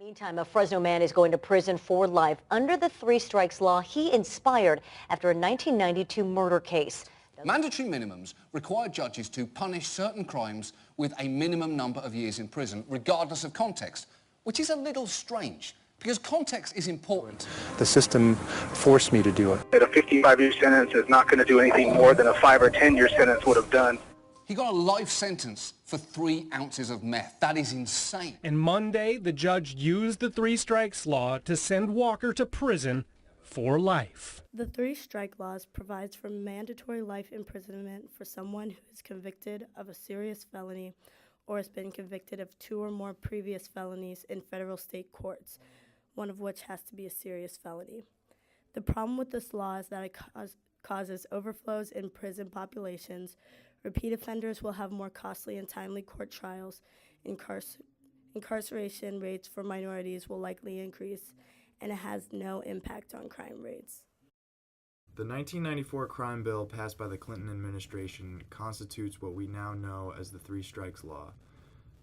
Meantime, a Fresno man is going to prison for life under the three strikes law he inspired after a 1992 murder case. Mandatory minimums require judges to punish certain crimes with a minimum number of years in prison, regardless of context, which is a little strange, because context is important. The system forced me to do it. A 55-year sentence is not going to do anything more than a 5 or 10-year sentence would have done. He got a life sentence for 3 ounces of meth. That is insane. And Monday, the judge used the three strikes law to send Walker to prison for life. The three strike laws provides for mandatory life imprisonment for someone who is convicted of a serious felony or has been convicted of 2 or more previous felonies in federal state courts, one of which has to be a serious felony. The problem with this law is that it causes overflows in prison populations. Repeat offenders will have more costly and timely court trials. Incarceration rates for minorities will likely increase, and it has no impact on crime rates. The 1994 crime bill passed by the Clinton administration constitutes what we now know as the Three Strikes Law.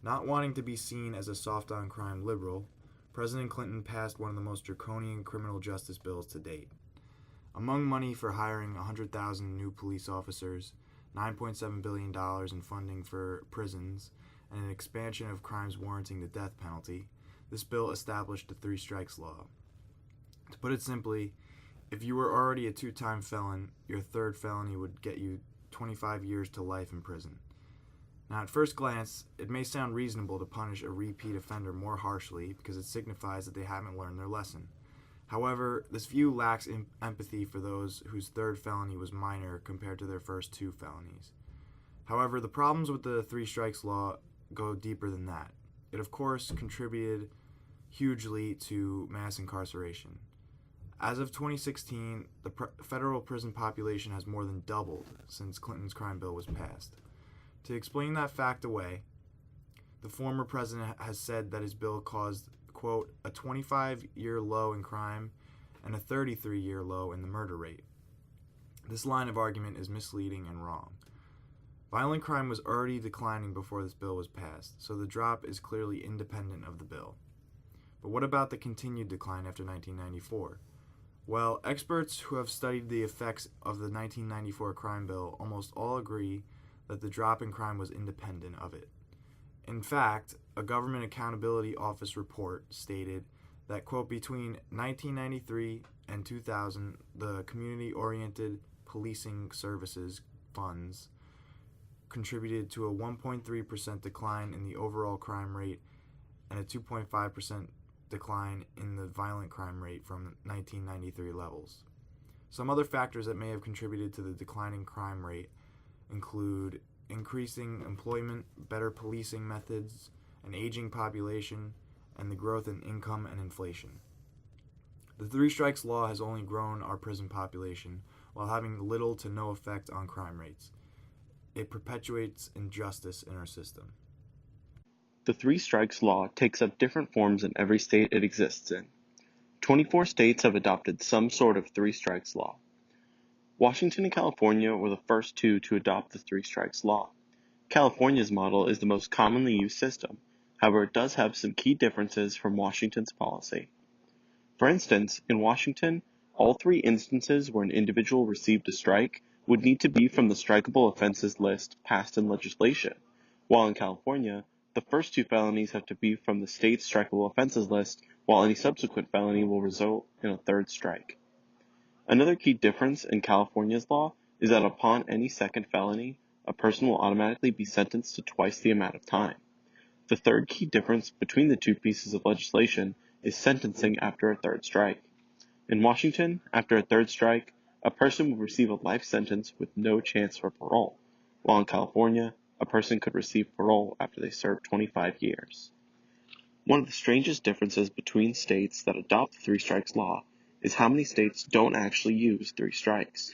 Not wanting to be seen as a soft-on-crime liberal, President Clinton passed one of the most draconian criminal justice bills to date. Among money for hiring 100,000 new police officers, $9.7 billion in funding for prisons, and an expansion of crimes warranting the death penalty, this bill established the Three Strikes Law. To put it simply, if you were already a 2-time felon, your third felony would get you 25 years to life in prison. Now, at first glance, it may sound reasonable to punish a repeat offender more harshly because it signifies that they haven't learned their lesson. However, this view lacks empathy for those whose third felony was minor compared to their first 2 felonies. However, the problems with the Three Strikes Law go deeper than that. It, of course, contributed hugely to mass incarceration. As of 2016, the federal prison population has more than doubled since Clinton's crime bill was passed. To explain that fact away, the former president has said that his bill caused, quote, a 25-year low in crime and a 33-year low in the murder rate. This line of argument is misleading and wrong. Violent crime was already declining before this bill was passed, so the drop is clearly independent of the bill. But what about the continued decline after 1994? Well, experts who have studied the effects of the 1994 crime bill almost all agree that the drop in crime was independent of it. In fact, a Government Accountability Office report stated that, quote, between 1993 and 2000, the Community-Oriented Policing Services funds contributed to a 1.3% decline in the overall crime rate and a 2.5% decline in the violent crime rate from 1993 levels. Some other factors that may have contributed to the declining crime rate include increasing employment, better policing methods, an aging population, and the growth in income and inflation. The Three Strikes Law has only grown our prison population while having little to no effect on crime rates. It perpetuates injustice in our system. The Three Strikes Law takes up different forms in every state it exists in. 24 states have adopted some sort of Three Strikes Law. Washington and California were the first 2 to adopt the Three Strikes Law. California's model is the most commonly used system. However, it does have some key differences from Washington's policy. For instance, in Washington, all 3 instances where an individual received a strike would need to be from the strikeable offenses list passed in legislation, while in California, the first 2 felonies have to be from the state's strikeable offenses list, while any subsequent felony will result in a 3rd strike. Another key difference in California's law is that upon any second felony, a person will automatically be sentenced to twice the amount of time. The third key difference between the 2 pieces of legislation is sentencing after a 3rd strike. In Washington, after a 3rd strike, a person will receive a life sentence with no chance for parole, while in California, a person could receive parole after they serve 25 years. One of the strangest differences between states that adopt the Three Strikes Law is how many states don't actually use 3 strikes.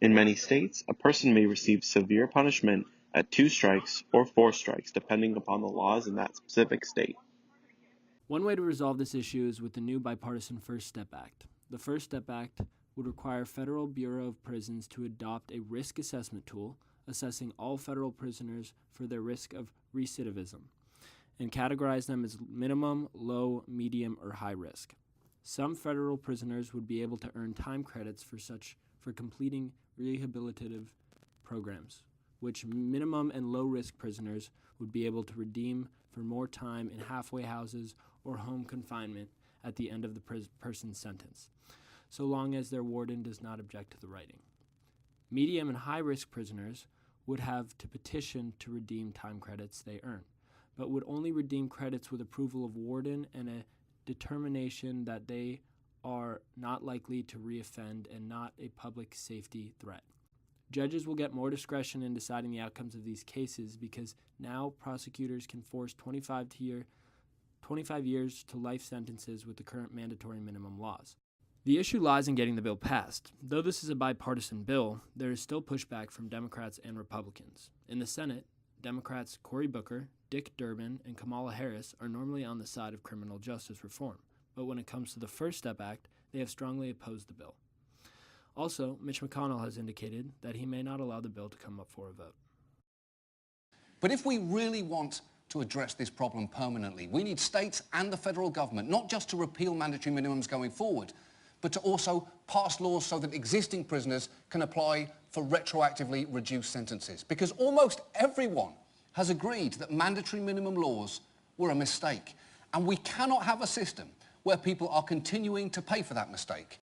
In many states, a person may receive severe punishment at 2 strikes or 4 strikes, depending upon the laws in that specific state. One way to resolve this issue is with the new bipartisan First Step Act. The First Step Act would require Federal Bureau of Prisons to adopt a risk assessment tool, assessing all federal prisoners for their risk of recidivism. and categorize them as minimum, low, medium, or high risk. Some federal prisoners would be able to earn time credits for completing rehabilitative programs, which minimum and low risk prisoners would be able to redeem for more time in halfway houses or home confinement at the end of the person's sentence, so long as their warden does not object to the writing. Medium and high risk prisoners would have to petition to redeem time credits they earn, but would only redeem credits with approval of warden and a determination that they are not likely to reoffend and not a public safety threat. Judges will get more discretion in deciding the outcomes of these cases because now prosecutors can force 25 years to life sentences with the current mandatory minimum laws. The issue lies in getting the bill passed. Though this is a bipartisan bill, there is still pushback from Democrats and Republicans. In the Senate, Democrats Cory Booker, Dick Durbin, and Kamala Harris are normally on the side of criminal justice reform, but when it comes to the First Step Act, they have strongly opposed the bill. Also, Mitch McConnell has indicated that he may not allow the bill to come up for a vote. But if we really want to address this problem permanently, we need states and the federal government not just to repeal mandatory minimums going forward, but to also pass laws so that existing prisoners can apply for retroactively reduced sentences. Because almost everyone has agreed that mandatory minimum laws were a mistake. And we cannot have a system where people are continuing to pay for that mistake.